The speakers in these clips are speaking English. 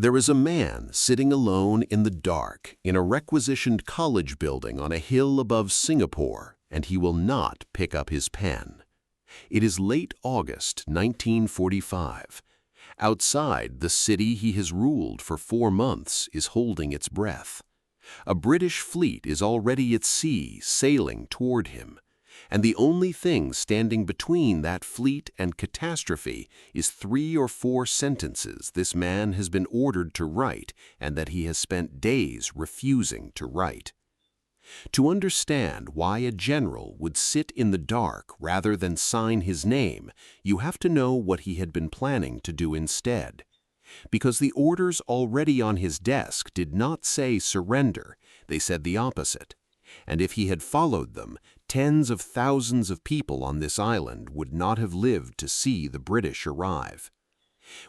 There is a man sitting alone in the dark in a requisitioned college building on a hill above Singapore, and he will not pick up his pen. It is late August 1945. Outside, the city he has ruled for 4 months is holding its breath. A British fleet is already at sea, sailing toward him. And the only thing standing between that fleet and catastrophe is 3 or 4 sentences this man has been ordered to write and that he has spent days refusing to write. To understand why a general would sit in the dark rather than sign his name, you have to know what he had been planning to do instead. Because the orders already on his desk did not say surrender, they said the opposite. And if he had followed them, tens of thousands of people on this island would not have lived to see the British arrive.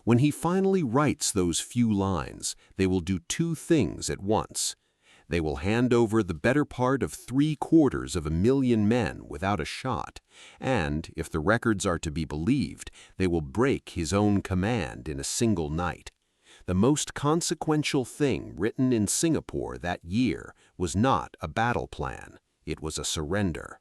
When he finally writes those few lines, they will do 2 things at once. They will hand over the better part of 750,000 men without a shot, and, if the records are to be believed, they will break his own command in a single night. The most consequential thing written in Singapore that year was not a battle plan, it was a surrender.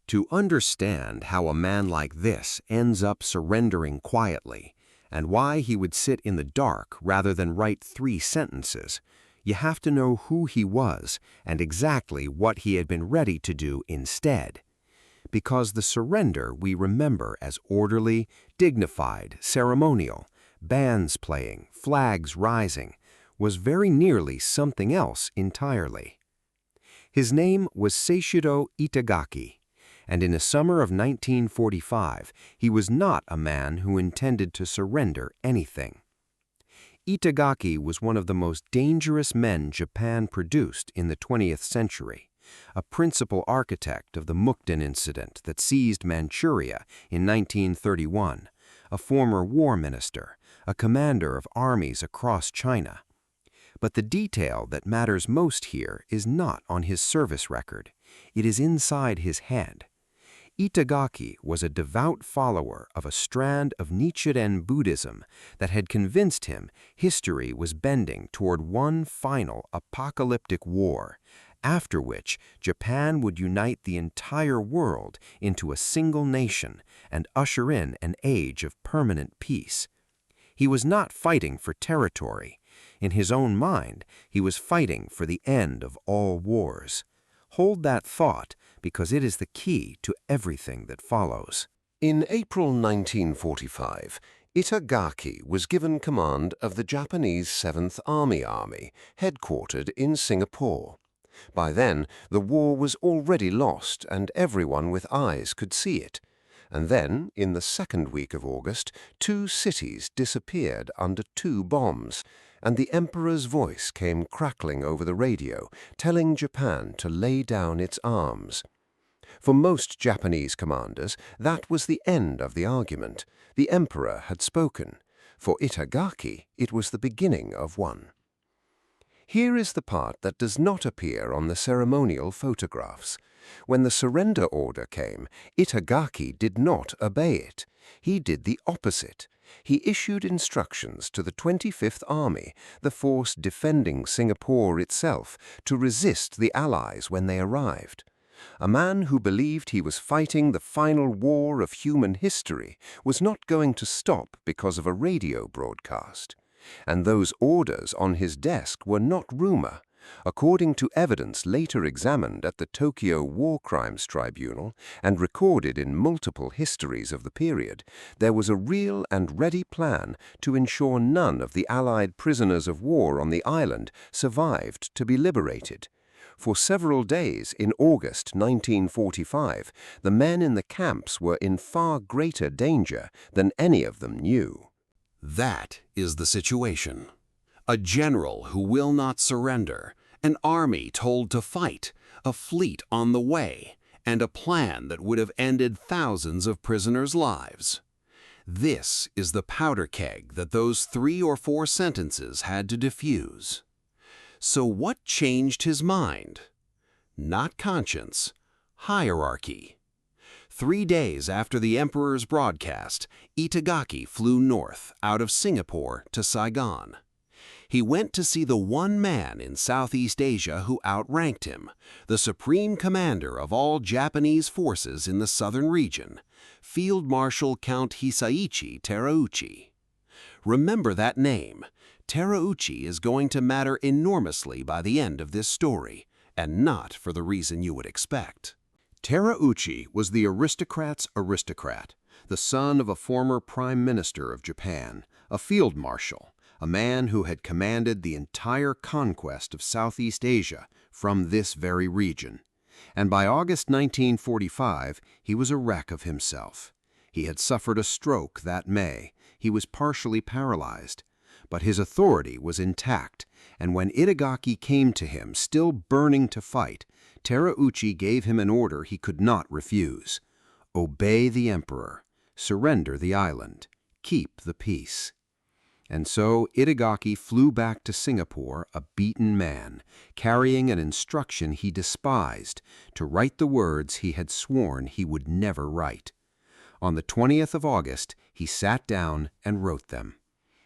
To understand how a man like this ends up surrendering quietly, and why he would sit in the dark rather than write 3 sentences, you have to know who he was and exactly what he had been ready to do instead. Because the surrender we remember as orderly, dignified, ceremonial, bands playing, flags rising, was very nearly something else entirely. His name was Seishirō Itagaki, and in the summer of 1945, he was not a man who intended to surrender anything. Itagaki was one of the most dangerous men Japan produced in the 20th century, a principal architect of the Mukden incident that seized Manchuria in 1931, a former war minister, a commander of armies across China. But the detail that matters most here is not on his service record. It is inside his head. Itagaki was a devout follower of a strand of Nichiren Buddhism that had convinced him history was bending toward one final apocalyptic war, after which Japan would unite the entire world into a single nation and usher in an age of permanent peace. He was not fighting for territory. In his own mind, he was fighting for the end of all wars. Hold that thought, because it is the key to everything that follows. In April 1945, Itagaki was given command of the Japanese 7th Army, headquartered in Singapore. By then, the war was already lost, and everyone with eyes could see it. And then, in the 2nd week of August, 2 cities disappeared under 2 bombs, and the Emperor's voice came crackling over the radio, telling Japan to lay down its arms. For most Japanese commanders, that was the end of the argument. The Emperor had spoken. For Itagaki, it was the beginning of one. Here is the part that does not appear on the ceremonial photographs. When the surrender order came, Itagaki did not obey it. He did the opposite. He issued instructions to the 25th Army, the force defending Singapore itself, to resist the Allies when they arrived. A man who believed he was fighting the final war of human history was not going to stop because of a radio broadcast. And those orders on his desk were not rumor. According to evidence later examined at the Tokyo War Crimes Tribunal and recorded in multiple histories of the period, there was a real and ready plan to ensure none of the Allied prisoners of war on the island survived to be liberated. For several days in August 1945, the men in the camps were in far greater danger than any of them knew. That is the situation. A general who will not surrender, an army told to fight, a fleet on the way, and a plan that would have ended thousands of prisoners' lives. This is the powder keg that those 3 or 4 sentences had to diffuse. So what changed his mind? Not conscience, hierarchy. 3 days after the Emperor's broadcast, Itagaki flew north out of Singapore to Saigon. He went to see the one man in Southeast Asia who outranked him, the supreme commander of all Japanese forces in the southern region, Field Marshal Count Hisaichi Terauchi. Remember that name. Terauchi is going to matter enormously by the end of this story, and not for the reason you would expect. Terauchi was the aristocrat's aristocrat, the son of a former prime minister of Japan, a field marshal, a man who had commanded the entire conquest of Southeast Asia from this very region. And by August 1945, he was a wreck of himself. He had suffered a stroke that May. He was partially paralyzed. But his authority was intact, and when Itagaki came to him, still burning to fight, Terauchi gave him an order he could not refuse. Obey the emperor, surrender the island, keep the peace. And so Itagaki flew back to Singapore a beaten man, carrying an instruction he despised, to write the words he had sworn he would never write. On the 20th of August, he sat down and wrote them.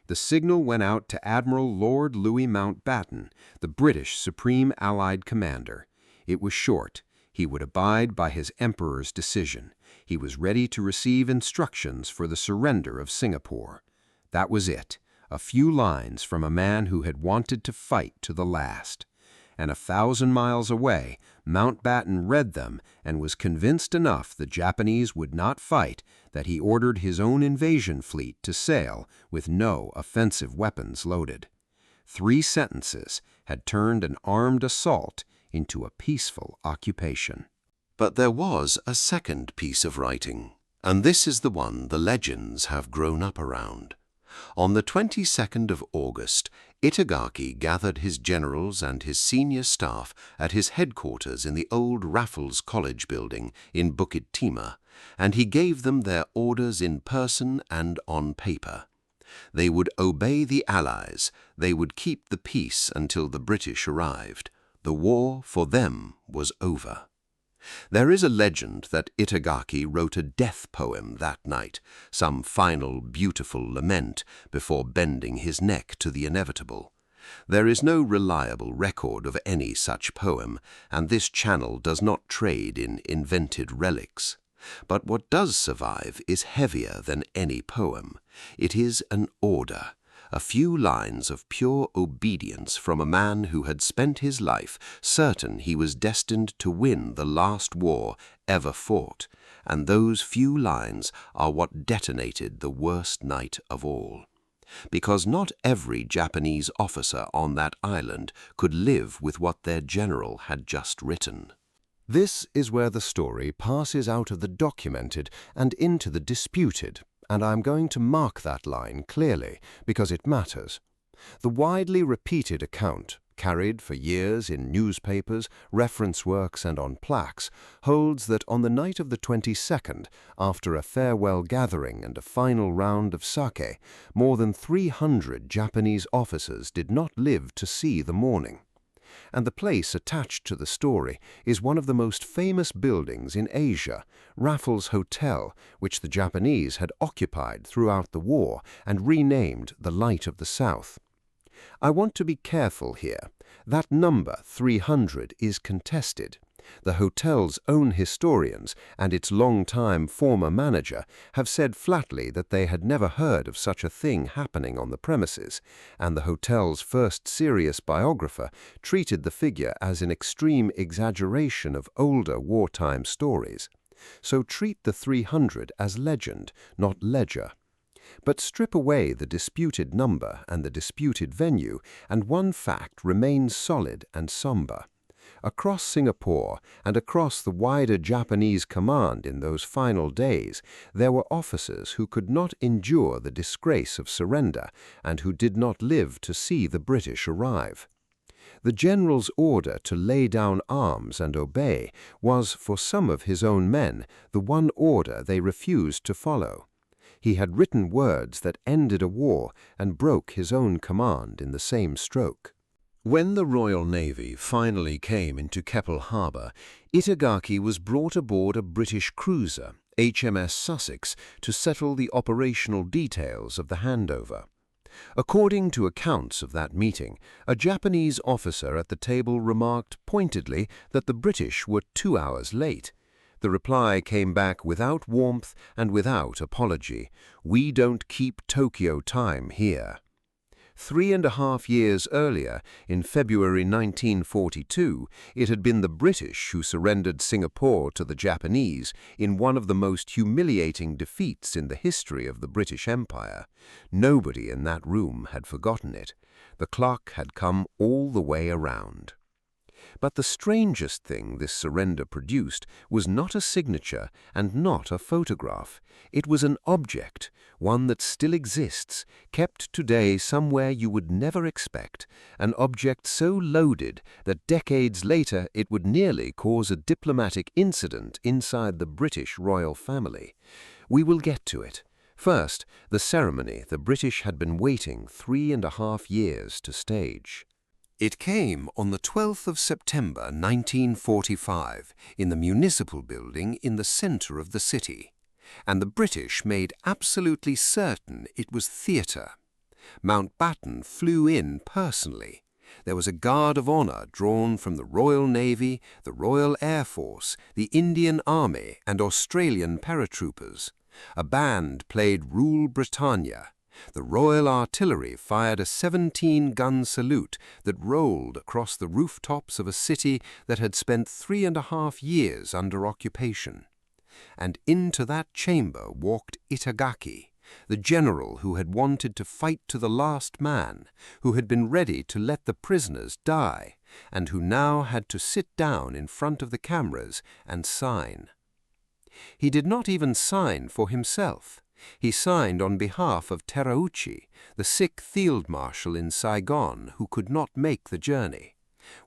The signal went out to Admiral Lord Louis Mountbatten, the British Supreme Allied Commander. It was short. He would abide by his emperor's decision. He was ready to receive instructions for the surrender of Singapore. That was it, a few lines from a man who had wanted to fight to the last. And 1,000 miles away, Mountbatten read them and was convinced enough the Japanese would not fight that he ordered his own invasion fleet to sail with no offensive weapons loaded. 3 sentences had turned an armed assault into a peaceful occupation. But there was a second piece of writing, and this is the one the legends have grown up around. On the 22nd of August, Itagaki gathered his generals and his senior staff at his headquarters in the old Raffles College building in Bukit Timah, and he gave them their orders in person and on paper. They would obey the Allies, they would keep the peace until the British arrived. The war for them was over. There is a legend that Itagaki wrote a death poem that night, some final beautiful lament before bending his neck to the inevitable. There is no reliable record of any such poem, and this channel does not trade in invented relics. But what does survive is heavier than any poem. It is an order, a few lines of pure obedience from a man who had spent his life certain he was destined to win the last war ever fought, and those few lines are what detonated the worst night of all. Because not every Japanese officer on that island could live with what their general had just written. This is where the story passes out of the documented and into the disputed, and I am going to mark that line clearly because it matters. The widely repeated account, carried for years in newspapers, reference works, and on plaques, holds that on the night of the 22nd, after a farewell gathering and a final round of sake, more than 300 Japanese officers did not live to see the morning. And the place attached to the story is one of the most famous buildings in Asia, Raffles Hotel, which the Japanese had occupied throughout the war and renamed the Light of the South. I want to be careful here. That number, 300, is contested. The hotel's own historians and its long-time former manager have said flatly that they had never heard of such a thing happening on the premises, and the hotel's first serious biographer treated the figure as an extreme exaggeration of older wartime stories. So treat the 300 as legend, not ledger. But strip away the disputed number and the disputed venue, and one fact remains solid and somber. Across Singapore and across the wider Japanese command in those final days, there were officers who could not endure the disgrace of surrender and who did not live to see the British arrive. The general's order to lay down arms and obey was, for some of his own men, the one order they refused to follow. He had written words that ended a war and broke his own command in the same stroke. When the Royal Navy finally came into Keppel Harbour, Itagaki was brought aboard a British cruiser, HMS Sussex, to settle the operational details of the handover. According to accounts of that meeting, a Japanese officer at the table remarked pointedly that the British were 2 hours late. The reply came back without warmth and without apology: "We don't keep Tokyo time here." 3.5 years earlier, in February 1942, it had been the British who surrendered Singapore to the Japanese in one of the most humiliating defeats in the history of the British Empire. Nobody in that room had forgotten it. The clock had come all the way around. But the strangest thing this surrender produced was not a signature and not a photograph. It was an object, one that still exists, kept today somewhere you would never expect, an object so loaded that decades later it would nearly cause a diplomatic incident inside the British royal family. We will get to it. First, the ceremony the British had been waiting 3.5 years to stage. It came on the 12th of September 1945 in the municipal building in the center of the city, and the British made absolutely certain it was theatre. Mountbatten flew in personally. There was a guard of honor drawn from the Royal Navy, the Royal Air Force, the Indian Army, and Australian paratroopers. A band played Rule Britannia. The Royal Artillery fired a 17-gun salute that rolled across the rooftops of a city that had spent 3.5 years under occupation. And into that chamber walked Itagaki, the general who had wanted to fight to the last man, who had been ready to let the prisoners die, and who now had to sit down in front of the cameras and sign. He did not even sign for himself. He signed on behalf of Terauchi, the sick field marshal in Saigon who could not make the journey.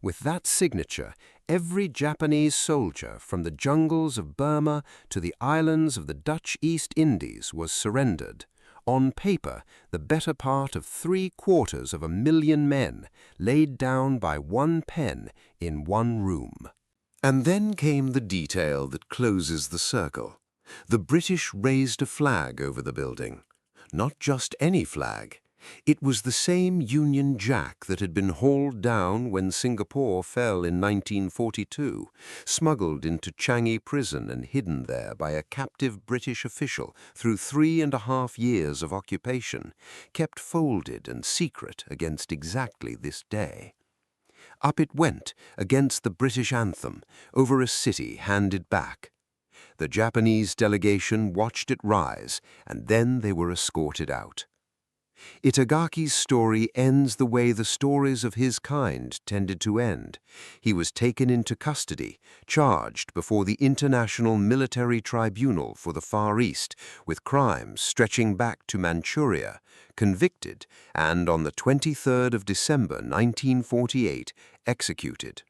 With that signature, every Japanese soldier from the jungles of Burma to the islands of the Dutch East Indies was surrendered. On paper, the better part of 750,000 men laid down by one pen in one room. And then came the detail that closes the circle. The British raised a flag over the building. Not just any flag. It was the same Union Jack that had been hauled down when Singapore fell in 1942, smuggled into Changi prison and hidden there by a captive British official through 3.5 years of occupation, kept folded and secret against exactly this day. Up it went against the British anthem, over a city handed back. The Japanese delegation watched it rise, and then they were escorted out. Itagaki's story ends the way the stories of his kind tended to end. He was taken into custody, charged before the International Military Tribunal for the Far East with crimes stretching back to Manchuria, convicted, and on the 23rd of December 1948, executed.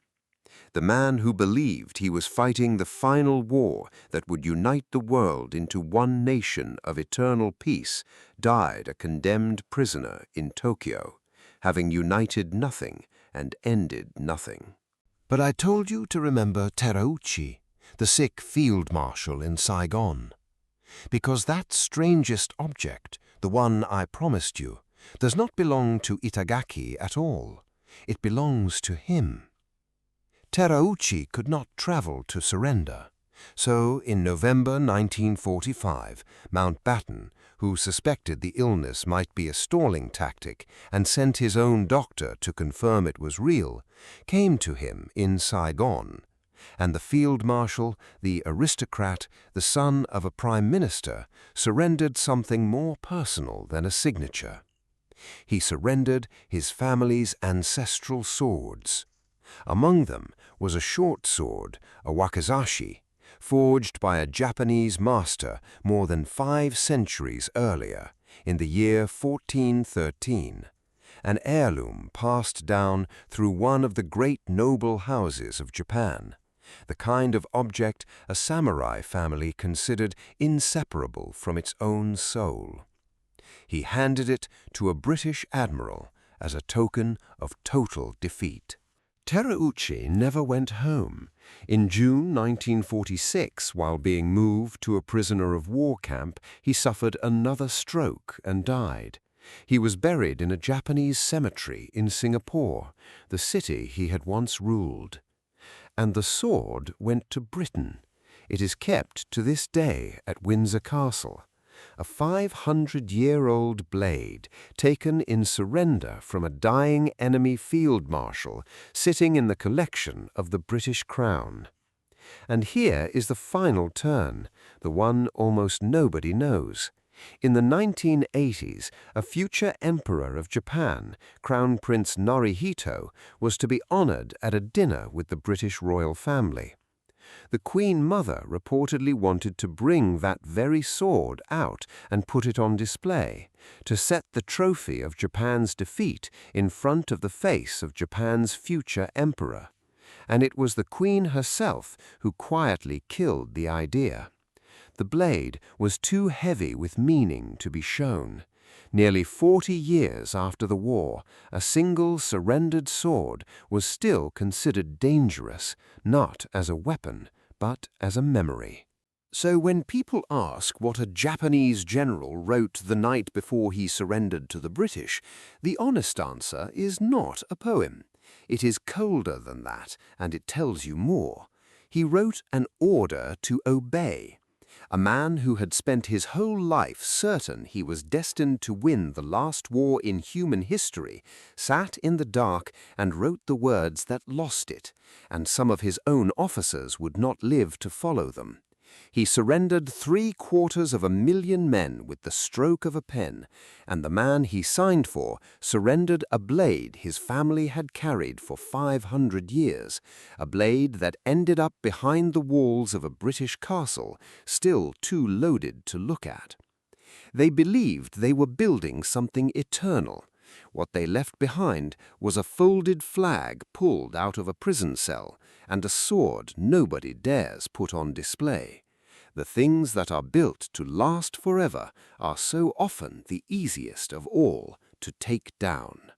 The man who believed he was fighting the final war that would unite the world into one nation of eternal peace died a condemned prisoner in Tokyo, having united nothing and ended nothing. But I told you to remember Terauchi, the sick field marshal in Saigon, because that strangest object, the one I promised you, does not belong to Itagaki at all. It belongs to him. Terauchi could not travel to surrender, so in November 1945, Mountbatten, who suspected the illness might be a stalling tactic and sent his own doctor to confirm it was real, came to him in Saigon, and the field marshal, the aristocrat, the son of a prime minister, surrendered something more personal than a signature. He surrendered his family's ancestral swords. Among them was a short sword, a wakizashi, forged by a Japanese master more than 5 centuries earlier, in the year 1413, an heirloom passed down through one of the great noble houses of Japan, the kind of object a samurai family considered inseparable from its own soul. He handed it to a British admiral as a token of total defeat. Terauchi never went home. In June 1946, while being moved to a prisoner of war camp, he suffered another stroke and died. He was buried in a Japanese cemetery in Singapore, the city he had once ruled. And the sword went to Britain. It is kept to this day at Windsor Castle, a 500-year-old blade taken in surrender from a dying enemy field marshal sitting in the collection of the British Crown. And here is the final turn, the one almost nobody knows. In the 1980s, a future emperor of Japan, Crown Prince Narihito, was to be honored at a dinner with the British royal family. The Queen Mother reportedly wanted to bring that very sword out and put it on display, to set the trophy of Japan's defeat in front of the face of Japan's future emperor. And it was the Queen herself who quietly killed the idea. The blade was too heavy with meaning to be shown. Nearly 40 years after the war, a single surrendered sword was still considered dangerous, not as a weapon, but as a memory. So when people ask what a Japanese general wrote the night before he surrendered to the British, the honest answer is not a poem. It is colder than that, and it tells you more. He wrote an order to obey. A man who had spent his whole life certain he was destined to win the last war in human history, sat in the dark and wrote the words that lost it, and some of his own officers would not live to follow them. He surrendered 750,000 men with the stroke of a pen, and the man he signed for surrendered a blade his family had carried for 500 years, a blade that ended up behind the walls of a British castle, still too loaded to look at. They believed they were building something eternal. What they left behind was a folded flag pulled out of a prison cell, and a sword nobody dares put on display. The things that are built to last forever are so often the easiest of all to take down.